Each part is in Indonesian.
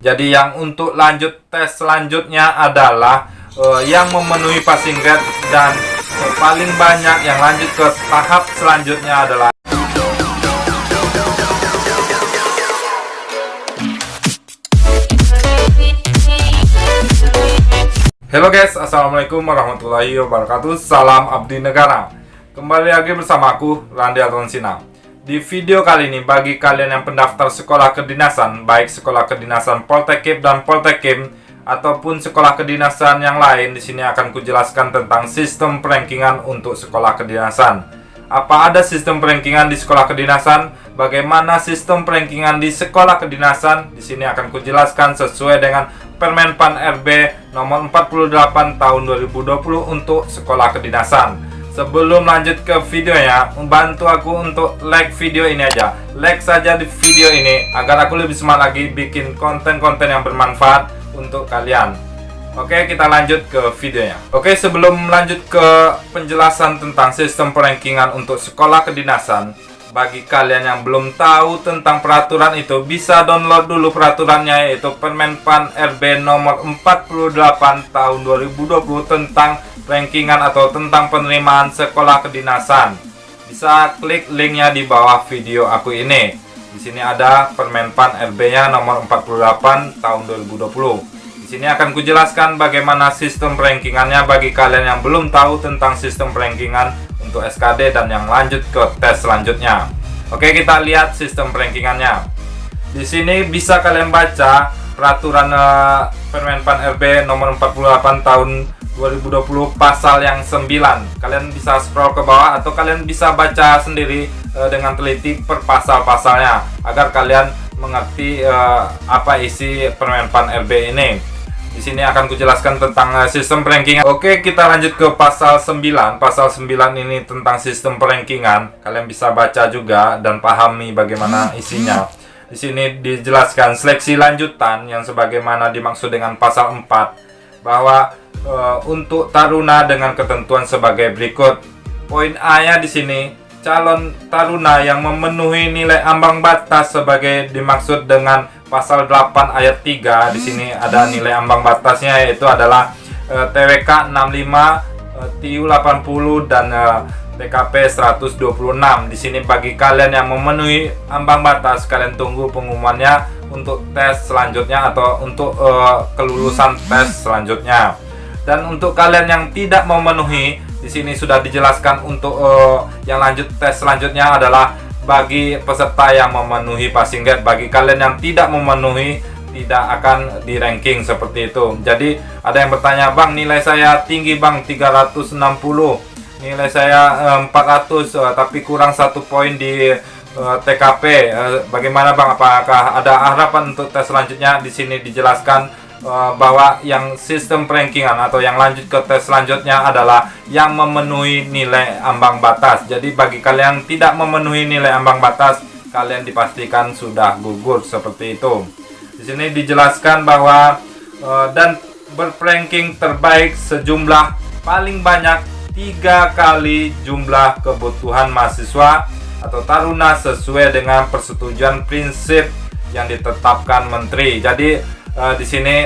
Jadi yang untuk lanjut tes selanjutnya adalah yang memenuhi passing grade, dan paling banyak yang lanjut ke tahap selanjutnya adalah Halo guys, assalamualaikum warahmatullahi wabarakatuh. Salam abdi negara. Kembali lagi bersama aku, Randy Atonsina. Di video kali ini, bagi kalian yang pendaftar sekolah kedinasan, baik sekolah kedinasan Poltekkip dan Poltekkip ataupun sekolah kedinasan yang lain, di sini akan kujelaskan tentang sistem perankingan untuk sekolah kedinasan. Apa ada sistem perankingan di sekolah kedinasan? Bagaimana sistem perankingan di sekolah kedinasan? Di sini akan kujelaskan sesuai dengan Permen PAN RB nomor 48 tahun 2020 untuk sekolah kedinasan. Sebelum lanjut ke videonya, bantu aku untuk like video ini aja. Like saja di video ini agar aku lebih semangat lagi bikin konten-konten yang bermanfaat untuk kalian. Oke, kita lanjut ke videonya. Oke, sebelum lanjut ke penjelasan tentang sistem perankingan untuk sekolah kedinasan, bagi kalian yang belum tahu tentang peraturan itu, bisa download dulu peraturannya, yaitu Permen PAN RB nomor 48 tahun 2020 tentang rankingan atau tentang penerimaan sekolah kedinasan. Bisa klik linknya di bawah video aku ini. Di sini ada Permen PAN RB-nya nomor 48 tahun 2020. Di sini akan kujelaskan bagaimana sistem rankingannya bagi kalian yang belum tahu tentang sistem rankingan untuk SKD dan yang lanjut ke tes selanjutnya. Oke, kita lihat sistem rankingannya. Di sini bisa kalian baca peraturan Permen PAN RB nomor 48 tahun 2020 pasal yang 9. Kalian bisa scroll ke bawah atau kalian bisa baca sendiri dengan teliti per pasal-pasalnya agar kalian mengerti apa isi Permen PAN RB ini. Di sini akan kujelaskan tentang sistem perankingan. Oke, kita lanjut ke pasal 9. Pasal 9 ini tentang sistem perankingan. Kalian bisa baca juga dan pahami bagaimana isinya. Di sini dijelaskan seleksi lanjutan yang sebagaimana dimaksud dengan pasal 4, bahwa untuk taruna dengan ketentuan sebagai berikut. Poin A-nya di sini, calon taruna yang memenuhi nilai ambang batas sebagai dimaksud dengan pasal 8 ayat 3. Di sini ada nilai ambang batasnya, yaitu adalah TWK 65, TIU 80 dan TKP 126. Di sini bagi kalian yang memenuhi ambang batas, kalian tunggu pengumumannya untuk tes selanjutnya atau untuk kelulusan tes selanjutnya. Dan untuk kalian yang tidak memenuhi, di sini sudah dijelaskan untuk yang lanjut tes selanjutnya adalah bagi peserta yang memenuhi passing grade. Bagi kalian yang tidak memenuhi, tidak akan di ranking seperti itu. Jadi ada yang bertanya, "Bang, nilai saya tinggi bang, 360, nilai saya 400, tapi kurang 1 poin di TKP. Bagaimana bang? Apakah ada harapan untuk tes selanjutnya?" Di sini dijelaskan bahwa yang sistem perankingan atau yang lanjut ke tes selanjutnya adalah yang memenuhi nilai ambang batas. Jadi bagi kalian yang tidak memenuhi nilai ambang batas, kalian dipastikan sudah gugur seperti itu. Di sini dijelaskan bahwa dan berperanking terbaik sejumlah paling banyak 3 kali jumlah kebutuhan mahasiswa atau taruna sesuai dengan persetujuan prinsip yang ditetapkan menteri. Jadi di sini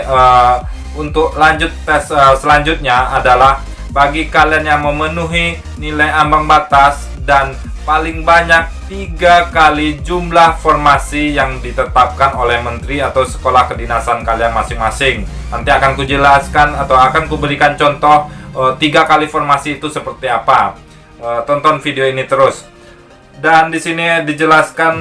untuk lanjut tes selanjutnya adalah bagi kalian yang memenuhi nilai ambang batas dan paling banyak 3 kali jumlah formasi yang ditetapkan oleh menteri atau sekolah kedinasan kalian masing-masing. Nanti akan kujelaskan atau akan kuberikan contoh 3 kali formasi itu seperti apa. Tonton video ini terus. Dan di sini dijelaskan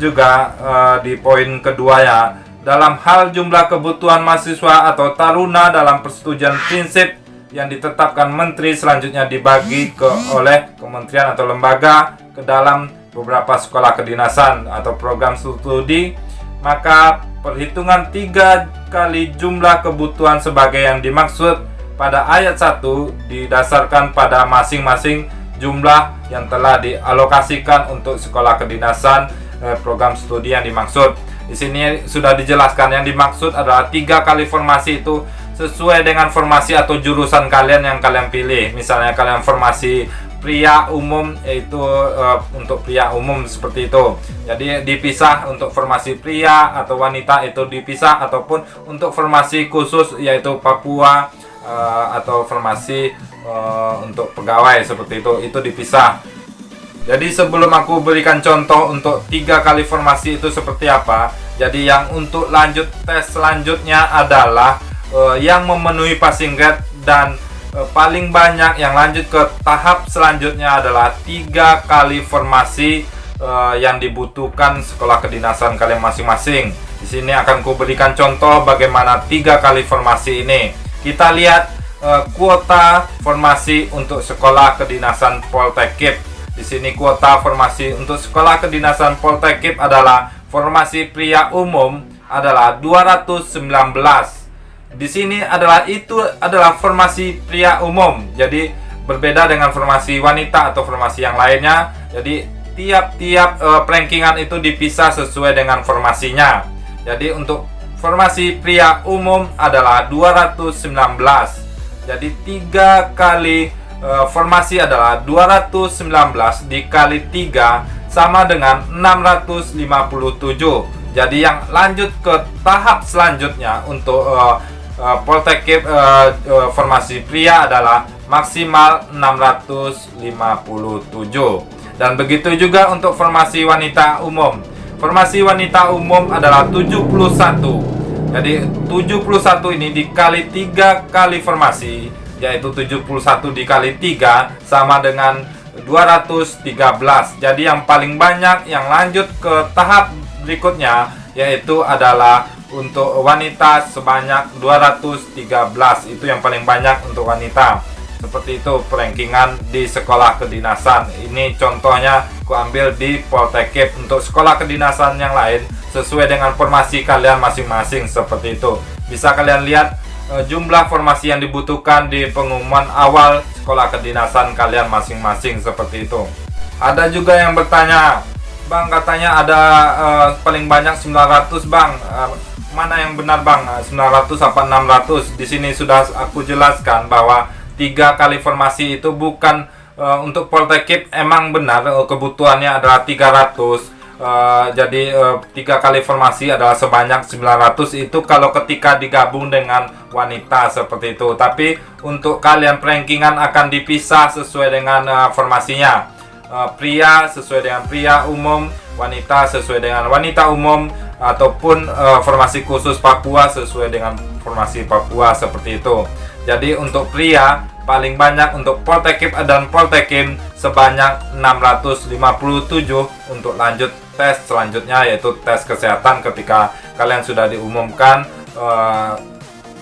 juga di poin kedua ya, dalam hal jumlah kebutuhan mahasiswa atau taruna dalam persetujuan prinsip yang ditetapkan menteri selanjutnya dibagi oleh kementerian atau lembaga ke dalam beberapa sekolah kedinasan atau program studi, maka perhitungan 3 kali jumlah kebutuhan sebagai yang dimaksud pada ayat 1 didasarkan pada masing-masing jumlah yang telah dialokasikan untuk sekolah kedinasan program studi yang dimaksud. Di sini sudah dijelaskan yang dimaksud adalah 3 kali formasi itu sesuai dengan formasi atau jurusan kalian yang kalian pilih. Misalnya kalian formasi pria umum, yaitu untuk pria umum seperti itu. Jadi dipisah untuk formasi pria atau wanita itu dipisah, ataupun untuk formasi khusus yaitu Papua atau formasi untuk pegawai seperti itu dipisah. Jadi sebelum aku berikan contoh untuk 3 kali formasi itu seperti apa, jadi yang untuk lanjut tes selanjutnya adalah yang memenuhi passing grade, dan paling banyak yang lanjut ke tahap selanjutnya adalah 3 kali formasi yang dibutuhkan sekolah kedinasan kalian masing-masing. Di sini akan ku berikan contoh bagaimana 3 kali formasi ini. Kita lihat kuota formasi untuk sekolah kedinasan Poltekkip. Di sini kuota formasi untuk sekolah kedinasan Poltekkip adalah formasi pria umum adalah 219. Di sini adalah formasi pria umum. Jadi berbeda dengan formasi wanita atau formasi yang lainnya. Jadi tiap-tiap rankingan itu dipisah sesuai dengan formasinya. Jadi untuk formasi pria umum adalah 219. Jadi 3 kali formasi adalah 219 dikali 3 sama dengan 657. Jadi yang lanjut ke tahap selanjutnya untuk Poltekkip formasi pria adalah maksimal 657. Dan begitu juga untuk formasi wanita umum. Formasi wanita umum adalah 71. Jadi 71 ini dikali 3 kali formasi, yaitu 71 dikali 3 sama dengan 213. Jadi yang paling banyak yang lanjut ke tahap berikutnya yaitu adalah untuk wanita sebanyak 213. Itu yang paling banyak untuk wanita. Seperti itu rankingan di sekolah kedinasan. Ini contohnya aku ambil di Poltekkip. Untuk sekolah kedinasan yang lain sesuai dengan formasi kalian masing-masing seperti itu. Bisa kalian lihat jumlah formasi yang dibutuhkan di pengumuman awal sekolah kedinasan kalian masing-masing seperti itu. Ada juga yang bertanya, Bang, katanya ada paling banyak 900, Bang. Mana yang benar, Bang? 900 apa 600? Di sini sudah aku jelaskan bahwa 3 kali formasi itu bukan untuk Poltekkip. Emang benar kebutuhannya adalah 300. Jadi 3 kali formasi adalah sebanyak 900. Itu kalau ketika digabung dengan wanita seperti itu. Tapi untuk kalian rankingan akan dipisah sesuai dengan formasinya. Pria sesuai dengan pria umum, wanita sesuai dengan wanita umum, ataupun formasi khusus Papua sesuai dengan formasi Papua seperti itu. Jadi untuk pria paling banyak untuk Poltekkip dan Poltekkip sebanyak 657 untuk lanjut tes selanjutnya, yaitu tes kesehatan ketika kalian sudah diumumkan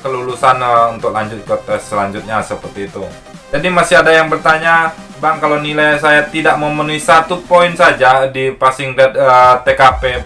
kelulusan untuk lanjut ke tes selanjutnya seperti itu. Jadi masih ada yang bertanya, Bang, kalau nilai saya tidak memenuhi 1 poin saja di passing grade TKP,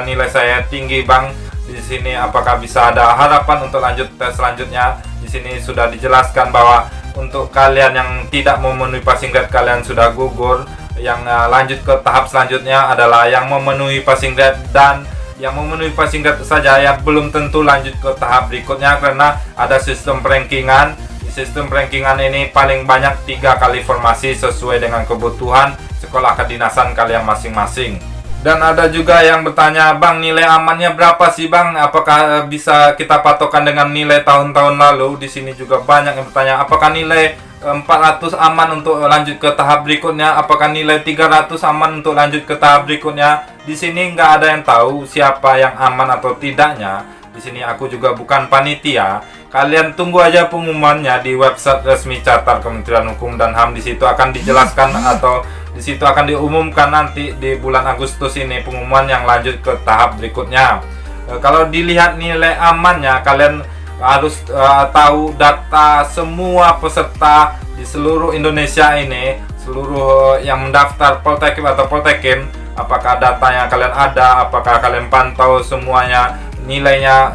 nilai saya tinggi, Bang. Di sini apakah bisa ada harapan untuk lanjut tes selanjutnya? Di sini sudah dijelaskan bahwa untuk kalian yang tidak memenuhi passing grade kalian sudah gugur. Yang lanjut ke tahap selanjutnya adalah yang memenuhi passing grade, dan yang memenuhi passing grade saja yang belum tentu lanjut ke tahap berikutnya karena ada sistem rankingan. Sistem rankingan ini paling banyak 3 kali formasi sesuai dengan kebutuhan sekolah kedinasan kalian masing-masing. Dan ada juga yang bertanya, Bang, nilai amannya berapa sih, Bang? Apakah bisa kita patokan dengan nilai tahun-tahun lalu? Di sini juga banyak yang bertanya, apakah nilai 400 aman untuk lanjut ke tahap berikutnya? Apakah nilai 300 aman untuk lanjut ke tahap berikutnya? Di sini nggak ada yang tahu siapa yang aman atau tidaknya. Di sini aku juga bukan panitia. Kalian tunggu aja pengumumannya di website resmi Catar Kementerian Hukum dan HAM. Di situ akan dijelaskan atau di situ akan diumumkan nanti di bulan Agustus ini pengumuman yang lanjut ke tahap berikutnya. Kalau dilihat nilai amannya, kalian harus tahu data semua peserta di seluruh Indonesia ini, seluruh yang mendaftar Poltekkip atau Poltekkip. Apakah datanya kalian ada? Apakah kalian pantau semuanya nilainya?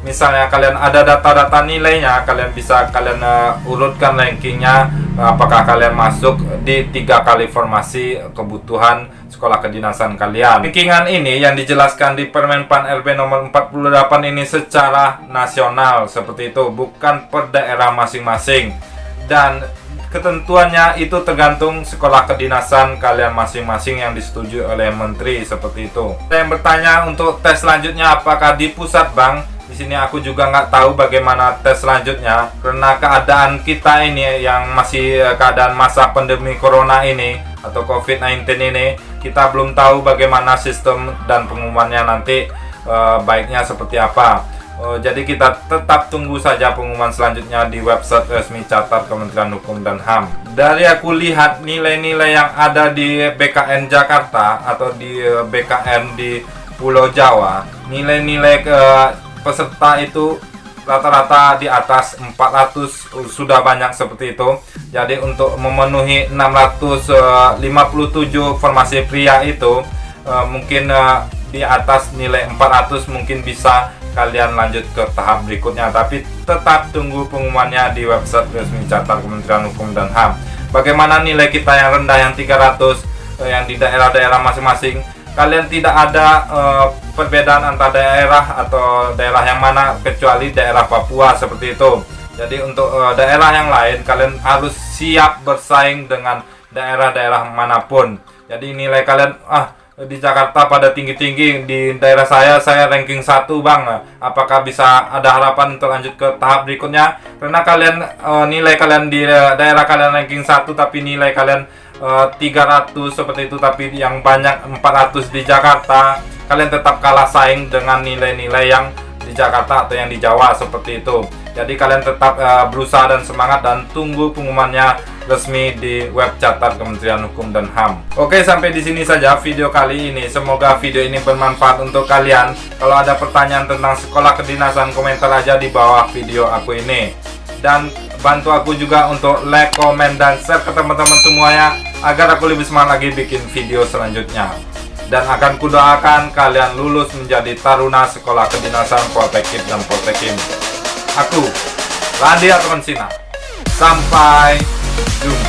Misalnya kalian ada data-data nilainya, kalian bisa urutkan rankingnya, apakah kalian masuk di 3 kali formasi kebutuhan sekolah kedinasan kalian. Rankingan ini yang dijelaskan di Permenpan RB nomor 48 ini secara nasional seperti itu, bukan per daerah masing-masing. Dan ketentuannya itu tergantung sekolah kedinasan kalian masing-masing yang disetujui oleh menteri seperti itu. Ada yang bertanya untuk tes selanjutnya apakah di pusat, Bang? Di sini aku juga nggak tahu bagaimana tes selanjutnya karena keadaan kita ini yang masih keadaan masa pandemi corona ini atau COVID-19 ini, kita belum tahu bagaimana sistem dan pengumumannya nanti baiknya seperti apa. Jadi kita tetap tunggu saja pengumuman selanjutnya di website resmi Catat Kementerian Hukum dan HAM. Dari aku lihat nilai-nilai yang ada di BKN Jakarta atau di BKN di Pulau Jawa, nilai-nilai peserta itu rata-rata di atas 400, sudah banyak seperti itu. Jadi untuk memenuhi 657 formasi pria itu mungkin di atas nilai 400 mungkin bisa kalian lanjut ke tahap berikutnya, tapi tetap tunggu pengumumannya di website resmi Catat Kementerian Hukum dan HAM. Bagaimana nilai kita yang rendah yang 300 yang di daerah-daerah masing-masing, kalian tidak ada perbedaan antara daerah atau daerah yang mana kecuali daerah Papua seperti itu. Jadi untuk daerah yang lain kalian harus siap bersaing dengan daerah-daerah manapun. Jadi nilai kalian di Jakarta pada tinggi-tinggi, di daerah saya ranking 1, Bang. Apakah bisa ada harapan untuk lanjut ke tahap berikutnya? Karena kalian nilai kalian di daerah kalian ranking 1 tapi nilai kalian 300 seperti itu, tapi yang banyak 400 di Jakarta, kalian tetap kalah saing dengan nilai-nilai yang di Jakarta atau yang di Jawa seperti itu. Jadi kalian tetap berusaha dan semangat dan tunggu pengumumannya resmi di web Catat Kementerian Hukum dan HAM. Oke, sampai di sini saja video kali ini. Semoga video ini bermanfaat untuk kalian. Kalau ada pertanyaan tentang sekolah kedinasan, komentar aja di bawah video aku ini. Dan bantu aku juga untuk like, komen, dan share ke teman-teman semuanya agar aku lebih semangat lagi bikin video selanjutnya. Dan akan kudoakan kalian lulus menjadi taruna sekolah kedinasan Poltekkip dan Poltekkим. Aku, Randy Atmansina. Sampai jumpa.